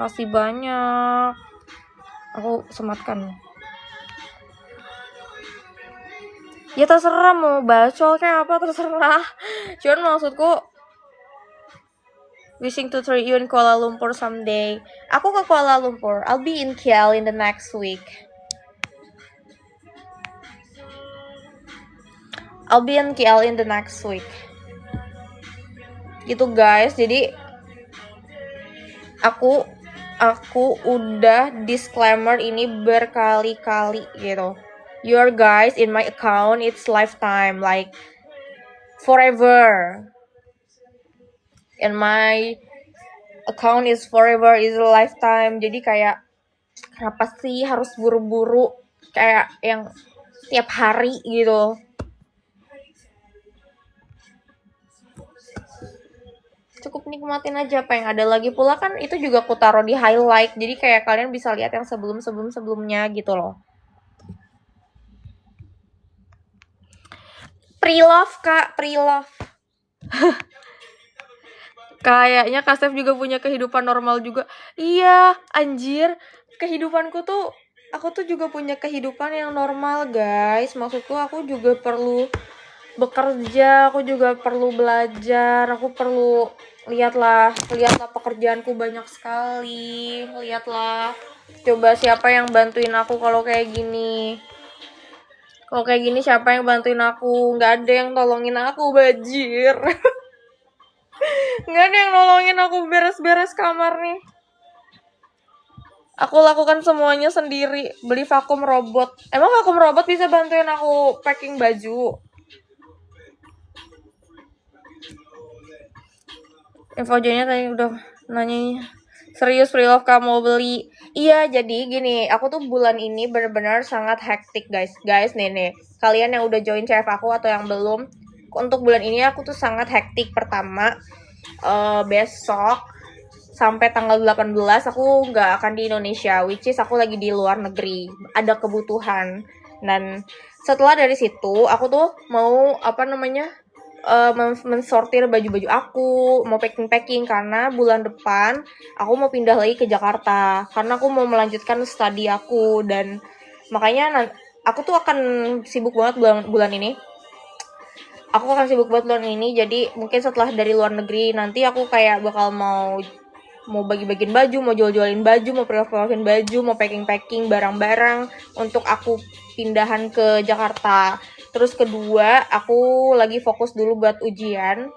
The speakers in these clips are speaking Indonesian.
Makasih banyak. Aku sematkan. Ya terserah mau bacol kayak apa terserah. Cuman maksudku wishing to treat you in Kuala Lumpur someday. Aku ke Kuala Lumpur. I'll be in KL in the next week. Gitu guys. Jadi aku udah disclaimer ini berkali-kali gitu. Your guys in my account it's lifetime, like forever. In my account is forever, is a lifetime. Jadi kayak kenapa sih harus buru-buru kayak yang tiap hari gitu. Cukup nikmatin aja apa yang ada. Lagi pula kan itu juga aku taruh di highlight, jadi kayak kalian bisa lihat yang sebelumnya gitu loh. Pre-love kak, pre-love. Kayaknya Kak Steph juga punya kehidupan normal juga. Iya, anjir. Kehidupanku tuh, aku tuh juga punya kehidupan yang normal, guys. Maksudku aku juga perlu bekerja, aku juga perlu belajar, aku perlu lihatlah pekerjaanku banyak sekali. Lihatlah, coba siapa yang bantuin aku kalau kayak gini. Kalau kayak gini siapa yang bantuin aku? Nggak ada yang tolongin aku, bajir. Nggak ada yang nolongin aku beres-beres kamar nih. Aku lakukan semuanya sendiri. Beli vakum robot. Emang vakum robot bisa bantuin aku packing baju? Info-nya tadi udah nanya. Serius pre-love kamu beli? Iya, jadi gini, aku tuh bulan ini benar-benar sangat hektik guys. Guys, nih. Kalian yang udah join CF aku atau yang belum, untuk bulan ini aku tuh sangat hektik. Pertama, besok sampai tanggal 18 aku nggak akan di Indonesia, which is aku lagi di luar negeri, ada kebutuhan. Dan setelah dari situ aku tuh mau mensortir baju-baju aku, mau packing karena bulan depan aku mau pindah lagi ke Jakarta karena aku mau melanjutkan studi aku. Dan makanya aku tuh akan sibuk banget bulan ini. Jadi mungkin setelah dari luar negeri nanti aku kayak bakal mau bagi-bagiin baju, mau jual-jualin baju, mau pre-lovin baju, mau packing barang-barang untuk aku pindahan ke Jakarta. Terus kedua, aku lagi fokus dulu buat ujian.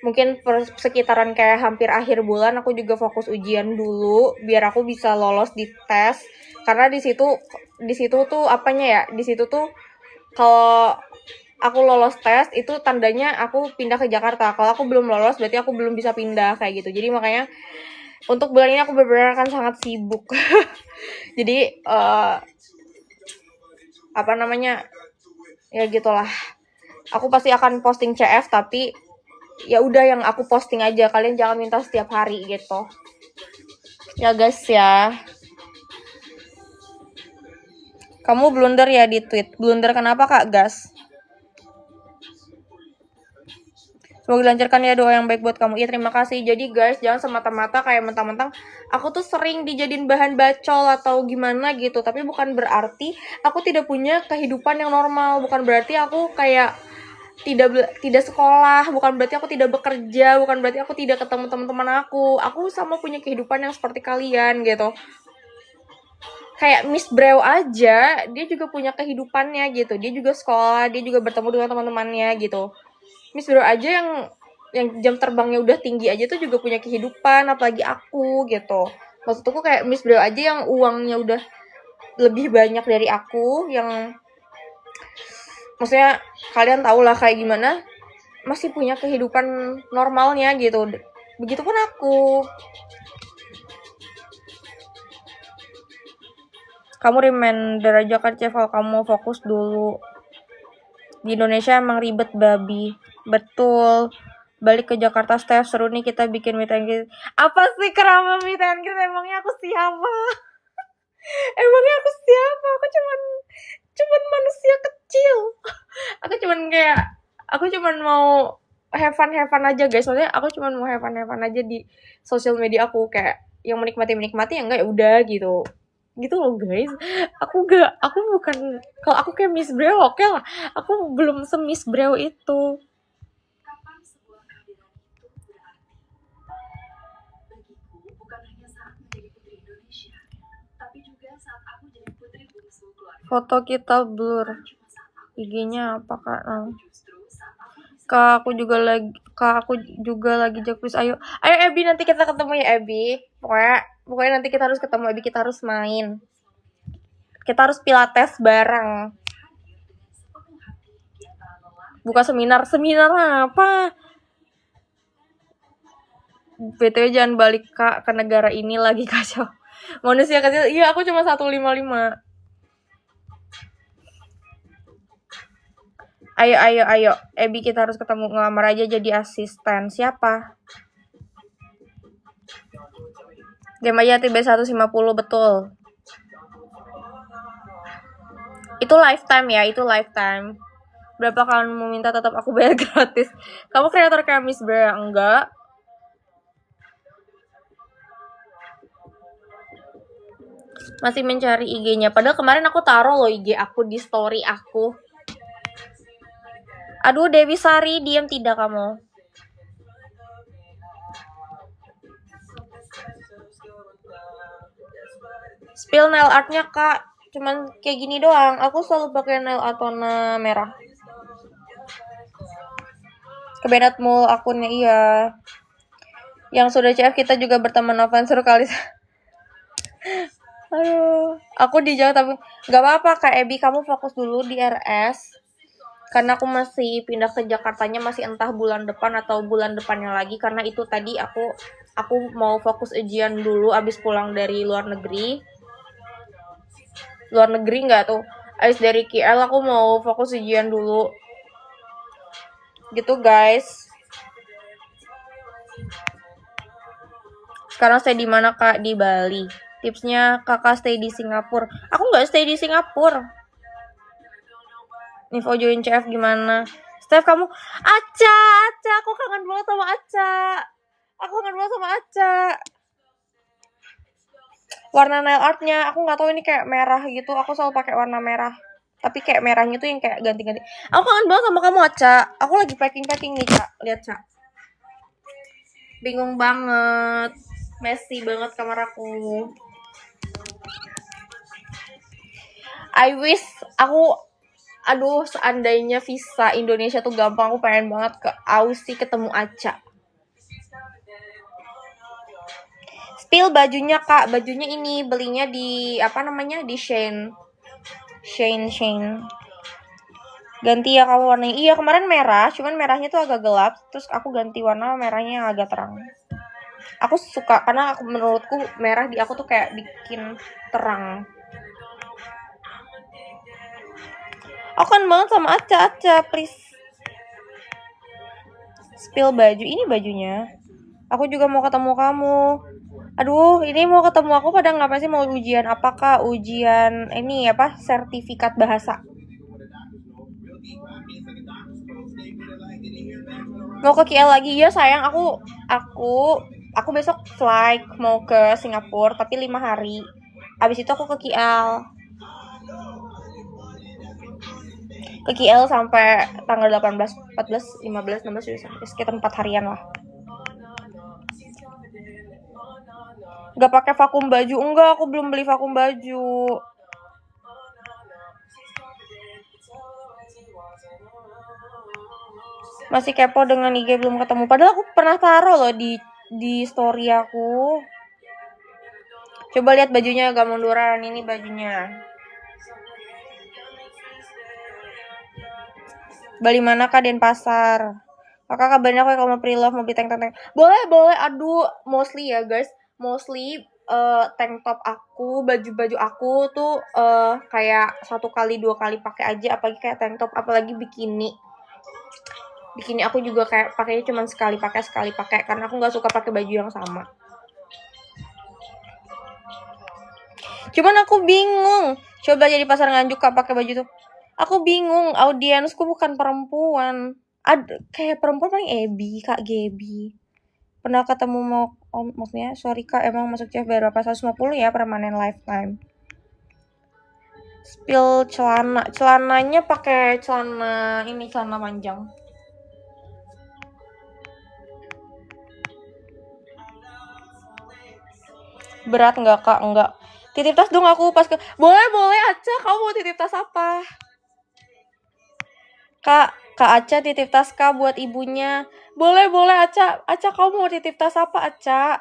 Mungkin sekitaran kayak hampir akhir bulan aku juga fokus ujian dulu biar aku bisa lolos di tes. Karena di situ tuh apanya ya? Di situ tuh kalau aku lolos tes itu tandanya aku pindah ke Jakarta. Kalau aku belum lolos berarti aku belum bisa pindah kayak gitu. Jadi makanya untuk bulan ini aku benar-benar akan sangat sibuk. Jadi ya gitulah. Aku pasti akan posting CF tapi ya udah yang aku posting aja. Kalian jangan minta setiap hari gitu. Ya guys ya. Kamu blunder ya di tweet. Blunder kenapa Kak Gas? Semoga dilancarkan ya, doa yang baik buat kamu. Iya terima kasih. Jadi guys jangan semata-mata kayak mentang-mentang aku tuh sering dijadiin bahan bacol atau gimana gitu. Tapi bukan berarti aku tidak punya kehidupan yang normal. Bukan berarti aku kayak tidak sekolah, bukan berarti aku tidak bekerja, bukan berarti aku tidak ketemu teman-teman aku. Aku sama punya kehidupan yang seperti kalian gitu. Kayak Miss Brew aja, dia juga punya kehidupannya gitu. Dia juga sekolah, dia juga bertemu dengan teman-temannya gitu. Miss Brew aja yang jam terbangnya udah tinggi aja tuh juga punya kehidupan, apalagi aku gitu. Maksudku kayak Miss Brew aja yang uangnya udah lebih banyak dari aku, yang maksudnya kalian tau lah kayak gimana, masih punya kehidupan normalnya gitu. Begitupun aku. Kamu reminder aja kan Cef, kamu fokus dulu. Di Indonesia emang ribet babi. Betul. Balik ke Jakarta Steph, seru nih kita bikin meet and greet. Apa sih kerama meet and greet? Emangnya aku siapa? Aku cuman manusia kecil. Aku cuman mau have fun aja guys. Soalnya aku cuman mau have fun aja di sosial media aku. Kayak yang menikmati ya enggak, ya udah gitu loh guys. Aku bukan, kalau aku kayak Miss Breo oke lah, aku belum se-Miss Breo itu. Foto kita blur, IG-nya apa kak? Kak aku juga lagi jakpus. Ayo Ebi, nanti kita ketemu ya Ebi. Pokoknya nanti kita harus ketemu Ebi, kita harus main. Kita harus pilates bareng. Buka seminar apa? BTW jangan balik kak ke negara ini, lagi kacau. Manusia kecil. Iya, aku cuma 155. Ayo. Ebi, kita harus ketemu, ngelamar aja jadi asisten. Siapa? Game aja TB 150, betul. Itu lifetime ya, itu lifetime. Berapa kalian mau minta tetap aku bayar gratis. Kamu kreator kayak Miss Bea? Enggak. Masih mencari IG-nya. Padahal kemarin aku taruh loh IG aku di story aku. Aduh, Dewi Sari, diam tidak kamu? Spill nail artnya kak, cuman kayak gini doang. Aku selalu pakai nail art warna merah. Kebedat mul akunnya, iya. Yang sudah CF kita juga berteman Avancer kali. Aduh, aku dijauh tapi nggak apa-apa kak Ebi, kamu fokus dulu di RS. Karena aku masih pindah ke Jakartanya, masih entah bulan depan atau bulan depannya lagi. Karena itu tadi aku mau fokus ujian dulu abis pulang dari luar negeri. Luar negeri nggak tuh? Abis dari KL aku mau fokus ujian dulu. Gitu guys. Sekarang stay di mana kak? Di Bali. Tipsnya kakak stay di Singapura. Aku nggak stay di Singapura. Info join CF gimana? Steph kamu? Aca, aku kangen banget sama Aca. Warna nail artnya aku nggak tahu, ini kayak merah gitu. Aku selalu pakai warna merah. Tapi kayak merahnya tuh yang kayak ganti-ganti. Aku kangen banget sama kamu Aca. Aku lagi packing nih Cak. Lihat Cak. Bingung banget. Messy banget kamar aku. I wish aduh, seandainya visa Indonesia tuh gampang, aku pengen banget ke Aussie ketemu Aca. Spill bajunya kak, bajunya ini belinya di apa namanya, di Shane. Ganti ya kamu warnanya. Iya, kemarin merah, cuman merahnya tuh agak gelap, terus aku ganti warna merahnya yang agak terang. Aku suka karena menurutku merah di aku tuh kayak bikin terang. Aku kan banget sama Aca, please. Spill baju, ini bajunya. Aku juga mau ketemu kamu. Aduh, ini mau ketemu aku pada ngapain sih? Mau ujian apakah? Ujian ini apa? Sertifikat bahasa. Mau ke KL lagi ya sayang. Aku besok flight mau ke Singapura tapi 5 hari. Abis itu aku ke KL. Ke KL sampai tanggal 18, 14, 15, 16, sekitar 4 harian lah. Gak pakai vakum baju? Enggak, aku belum beli vakum baju. Masih kepo dengan IG belum ketemu. Padahal aku pernah taruh loh di story aku. Coba lihat bajunya, agak munduran. Ini bajunya. Bali mana kak? Denpasar. Kakak kabarnya aku kalau mau pre-love, mau beli tank. Boleh. Aduh, mostly ya guys. Mostly tank top aku, baju aku tuh kayak 1 kali 2 kali pakai aja, apalagi kayak tank top, apalagi bikini aku juga kayak pakainya cuma sekali pakai karena aku nggak suka pakai baju yang sama. Cuman aku bingung, coba jadi pasar Nganjuk kak pakai baju tuh. Aku bingung, audiensku bukan perempuan. Kayak perempuan paling Ebi, Kak Gebi. Pernah ketemu mau maksudnya sorry kak, emang masuk CF berapa? 150 ya, permanen lifetime. Spill celananya pakai celana panjang. Berat nggak kak? Enggak. Titip tas dong aku pas ke. Boleh Aca, kamu mau titip tas apa? Kak Aca titip tas kak buat ibunya. Boleh Aca kamu mau titip tas apa Aca?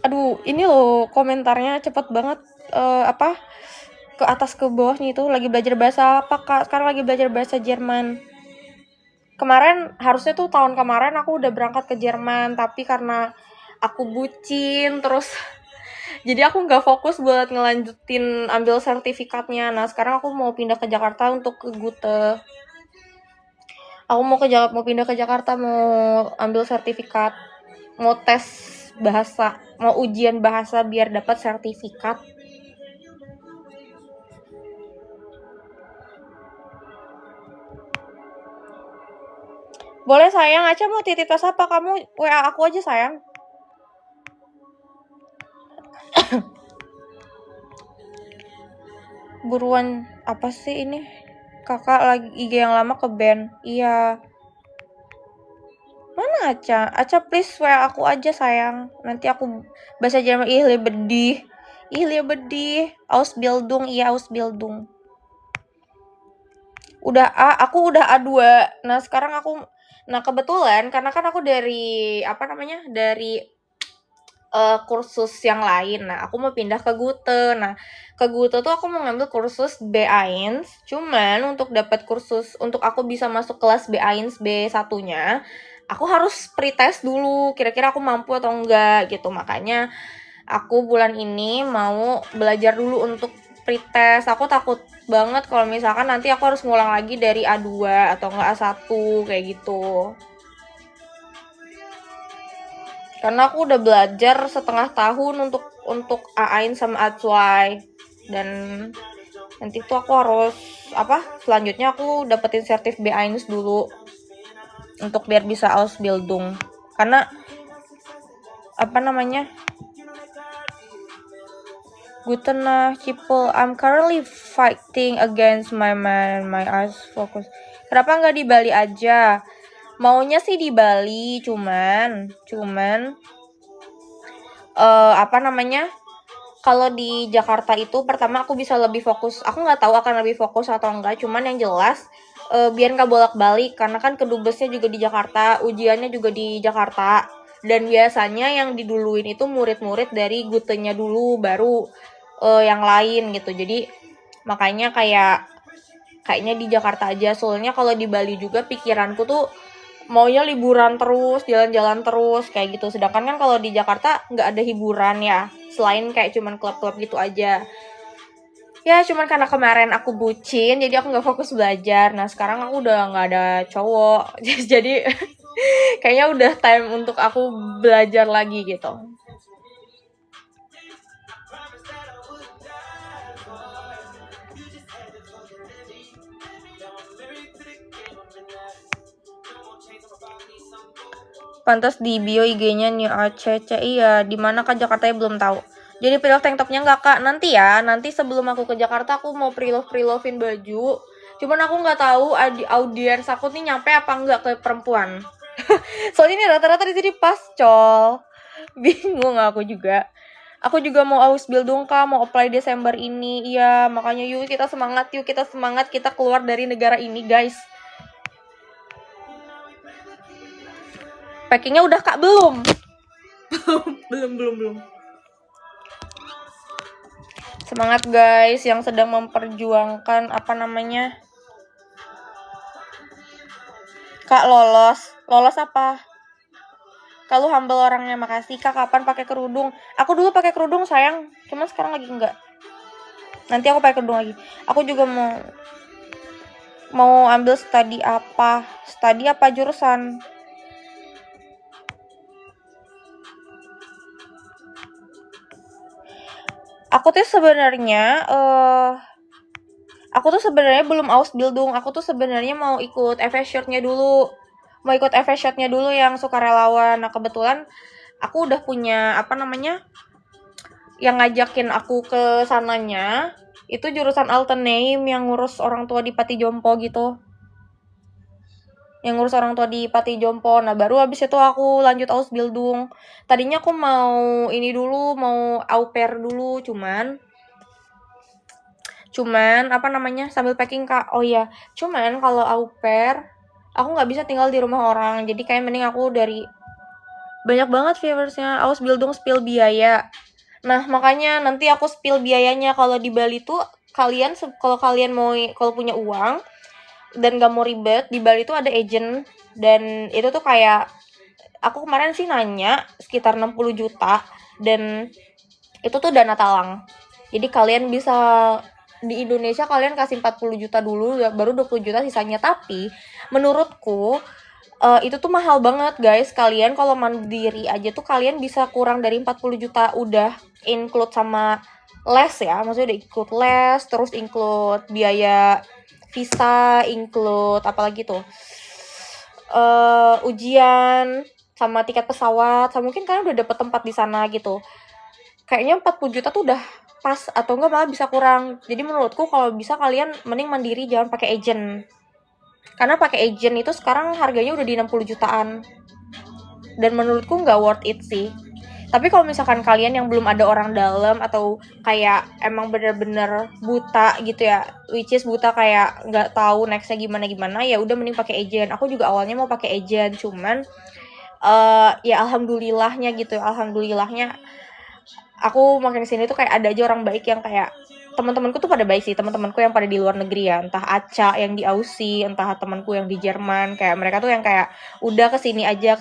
Aduh, ini loh komentarnya cepet banget. Ke atas ke bawahnya itu lagi belajar bahasa apa kak? Sekarang lagi belajar bahasa Jerman. Kemarin harusnya tuh tahun kemarin aku udah berangkat ke Jerman, tapi karena aku bucin terus jadi aku nggak fokus buat ngelanjutin ambil sertifikatnya. Nah sekarang aku mau pindah ke Jakarta untuk ke Gute. Aku mau pindah ke Jakarta, mau ambil sertifikat, mau tes bahasa, mau ujian bahasa biar dapat sertifikat. Boleh sayang, Aca mau titip tas apa? Kamu WA aku aja sayang. Buruan, apa sih ini? Kakak lagi IG yang lama ke band. Iya. Mana Aca? Aca please WA aku aja sayang. Nanti aku bahasa Jerman. Ih bedih. Ausbildung, iya Ausbildung. Aku udah A2. Nah, sekarang kebetulan karena kan aku dari kursus yang lain. Nah, aku mau pindah ke Gute. Nah, ke Gute tuh aku mau ngambil kursus B1. Cuman untuk dapat kursus, untuk aku bisa masuk kelas B1 B1-nya, aku harus pretest dulu. Kira-kira aku mampu atau enggak gitu. Makanya aku bulan ini mau belajar dulu untuk pretest. Aku takut banget kalau misalkan nanti aku harus ngulang lagi dari A2 atau enggak A1 kayak gitu. Karena aku udah belajar setengah tahun untuk A1 sama A2 dan nanti tuh aku harus selanjutnya aku dapetin sertif B1 dulu untuk biar bisa Ausbildung. Karena Guten Nacht, Cipul. I'm currently fighting against my mind. My eyes focus. Kenapa nggak di Bali aja? Maunya sih di Bali, cuman kalau di Jakarta itu pertama aku bisa lebih fokus. Aku nggak tahu akan lebih fokus atau enggak, cuman yang jelas biar nggak bolak-balik karena kan kedubesnya juga di Jakarta, ujiannya juga di Jakarta. Dan biasanya yang diduluin itu murid-murid dari Gutenya dulu baru yang lain gitu. Jadi makanya kayaknya di Jakarta aja. Soalnya kalau di Bali juga pikiranku tuh maunya liburan terus, jalan-jalan terus kayak gitu. Sedangkan kan kalau di Jakarta nggak ada hiburan ya, selain kayak cuman klub-klub gitu aja. Ya cuman karena kemarin aku bucin, jadi aku nggak fokus belajar. Nah sekarang aku udah nggak ada cowok, jadi kayaknya udah time untuk aku belajar lagi gitu. Pantas di bio IG-nya New ACC. Iya, di mana Kak Jakartanya belum tahu. Jadi pre-love tank topnya enggak Kak? Nanti ya, nanti sebelum aku ke Jakarta aku mau pre-lovein baju. Cuman aku nggak tahu audiens aku nih nyampe apa enggak ke perempuan. Soalnya ini rata-rata di sini pascol. Bingung aku juga. Aku juga mau Ausbildung Kak, mau apply Desember ini. Iya, makanya yuk kita semangat, kita keluar dari negara ini, guys. Packingnya udah Kak? Belum. belum. Semangat guys yang sedang memperjuangkan Kak lolos apa? Kalau humble orangnya, makasih Kak. Kapan pakai kerudung? Aku dulu pakai kerudung sayang, cuman sekarang lagi enggak. Nanti aku pakai kerudung lagi. Aku juga mau ambil studi apa jurusan? Aku tuh sebenarnya belum Ausbildung. Aku tuh sebenarnya mau ikut FS Short-nya dulu. mau ikut FS Shot-nya dulu yang sukarelawan. Nah kebetulan aku udah punya yang ngajakin aku ke sananya itu jurusan Altenheim yang ngurus orang tua di Pati Jompo gitu. Yang ngurus orang tua di Pati Jompo. Nah baru habis itu aku lanjut Ausbildung. Tadinya aku mau ini dulu, mau au pair dulu, cuman sambil packing Kak. Oh iya, cuman kalau au pair aku nggak bisa tinggal di rumah orang. Jadi kayak mending aku dari banyak banget viewersnya Ausbildung spill biaya. Nah makanya nanti aku spill biayanya. Kalau di Bali tuh kalau kalian kalau punya uang dan gak mau ribet, di Bali tuh ada agent, dan itu tuh kayak aku kemarin sih nanya sekitar 60 juta, dan itu tuh dana talang. Jadi kalian bisa di Indonesia kalian kasih 40 juta dulu, baru 20 juta sisanya. Tapi menurutku itu tuh mahal banget guys. Kalian kalau mandiri aja tuh kalian bisa kurang dari 40 juta udah include sama les ya. Maksudnya udah include les, terus include biaya visa, include apalagi tuh ujian sama tiket pesawat, sama mungkin kalian udah dapet tempat di sana gitu. Kayaknya 40 juta tuh udah pas, atau enggak malah bisa kurang. Jadi menurutku kalau bisa kalian mending mandiri, jangan pakai agent. Karena pakai agent itu sekarang harganya udah di 60 jutaan. Dan menurutku nggak worth it sih. Tapi kalau misalkan kalian yang belum ada orang dalam atau kayak emang bener-bener buta gitu ya, which is buta kayak nggak tahu nextnya gimana, ya udah mending pakai agent. Aku juga awalnya mau pakai agent, cuman ya alhamdulillahnya aku makin sini tuh kayak ada aja orang baik yang kayak teman-temanku tuh pada baik sih, teman-temanku yang pada di luar negeri ya, entah Aca yang di Aussie, entah temanku yang di Jerman, kayak mereka tuh yang kayak udah kesini aja,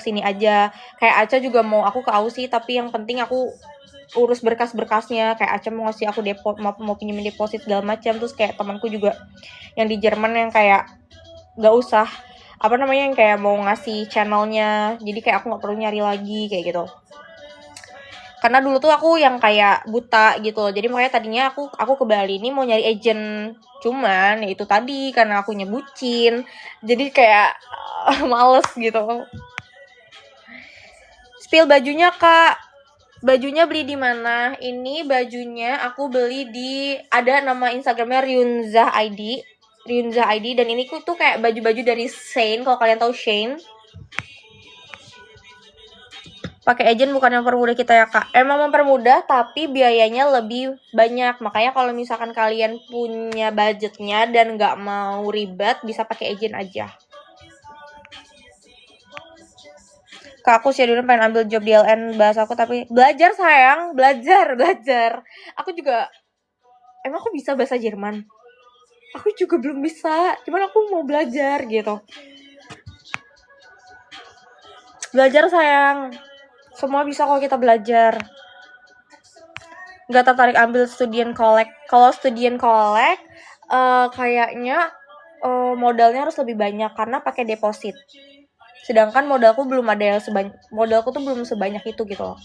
kayak Aca juga mau aku ke Aussie, tapi yang penting aku urus berkas-berkasnya, kayak Aca mau ngasih aku mau pinjemin deposit segala macam. Terus kayak temanku juga yang di Jerman yang kayak gak usah yang kayak mau ngasih channelnya, jadi kayak aku nggak perlu nyari lagi kayak gitu. Karena dulu tuh aku yang kayak buta gitu, jadi makanya tadinya aku ke Bali ini mau nyari agent, cuman ya itu tadi karena aku nyebucin, jadi kayak males gitu. Spill bajunya Kak, bajunya beli di mana? Ini bajunya aku beli di, ada nama Instagramnya Ryunzah ID, dan ini tuh kayak baju-baju dari Shein, kalau kalian tahu Shein. Pakai agent bukan mempermudah kita ya Kak. Emang mempermudah tapi biayanya lebih banyak. Makanya kalau misalkan kalian punya budgetnya dan nggak mau ribet, bisa pakai agent aja. Kak, aku sih dulu pengen ambil job di LN bahasa aku, tapi belajar sayang, belajar. Aku juga, emang aku bisa bahasa Jerman? Aku juga belum bisa, cuman aku mau belajar gitu. Belajar sayang, semua bisa kalau kita belajar. Gak tertarik ambil student collect. Kalau student collect kayaknya modalnya harus lebih banyak karena pakai deposit. Sedangkan modalku tuh belum sebanyak itu gitu loh.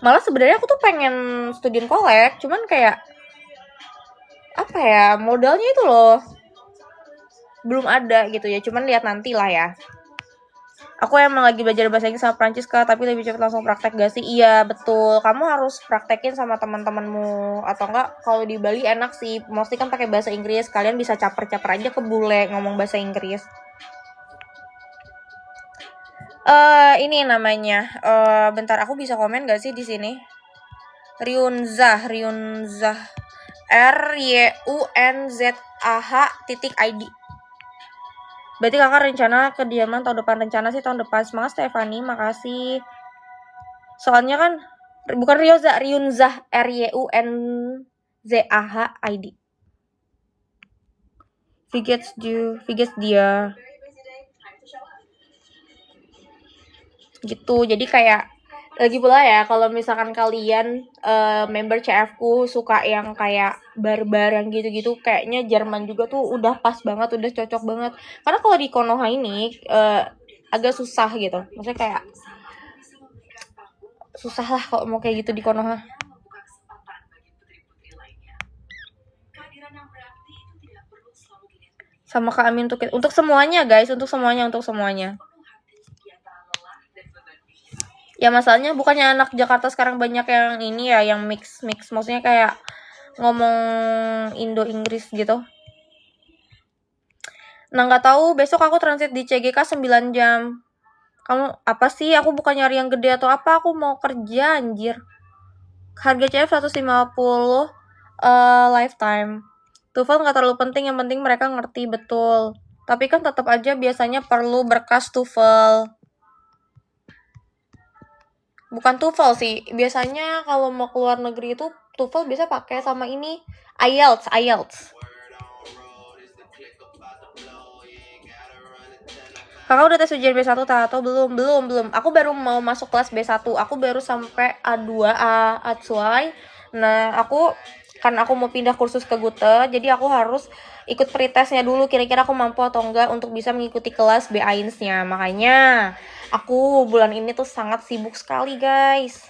Malah sebenarnya aku tuh pengen student collect, cuman kayak apa ya, modalnya itu loh belum ada gitu ya. Cuman lihat nanti lah ya. Aku emang lagi belajar bahasa Inggris sama Prancis Kak, tapi lebih cepat langsung praktek gak sih? Iya betul, kamu harus praktekin sama teman-temanmu, atau enggak kalau di Bali enak sih, mostly kan pakai bahasa Inggris, kalian bisa caper-caper aja ke bule ngomong bahasa Inggris. Ini namanya, bentar aku bisa komen gak sih di sini? Ryunzah RYUNZAH.ID. Berarti kakak rencana ke Jerman tahun depan. Rencana sih tahun depan. Semangat Stefani, makasih. Soalnya kan bukan Ryunzah RYUNZAH.ID. Vigets dia. Gitu. Jadi kayak lagi pula ya, kalau misalkan kalian member CF ku suka yang kayak barbar yang gitu-gitu, kayaknya Jerman juga tuh udah pas banget, udah cocok banget. Karena kalau di Konoha ini agak susah gitu, maksudnya kayak susah lah kalau mau kayak gitu di Konoha. sama Kak Amin untuk semuanya guys, untuk semuanya. Ya masalahnya bukannya anak Jakarta sekarang banyak yang ini ya, yang mix, maksudnya kayak ngomong Indo Inggris gitu. Nah nggak tahu, besok aku transit di CGK 9 jam. Kamu apa sih? Aku bukan nyari yang gede atau apa, aku mau kerja anjir. Harga CF 150 lifetime. TOEFL nggak terlalu penting, yang penting mereka ngerti betul. Tapi kan tetap aja biasanya perlu berkas TOEFL. Bukan TOEFL sih, biasanya kalau mau keluar negeri itu TOEFL biasa pakai sama ini IELTS. Kakak udah tes ujian B1 atau belum? Belum. Aku baru mau masuk kelas B1. Aku baru sampai A2 A2. Nah, karena aku mau pindah kursus ke Gute, jadi aku harus ikut pretestnya dulu, kira-kira aku mampu atau enggak untuk bisa mengikuti kelas B1-nya. Makanya aku bulan ini tuh sangat sibuk sekali, guys.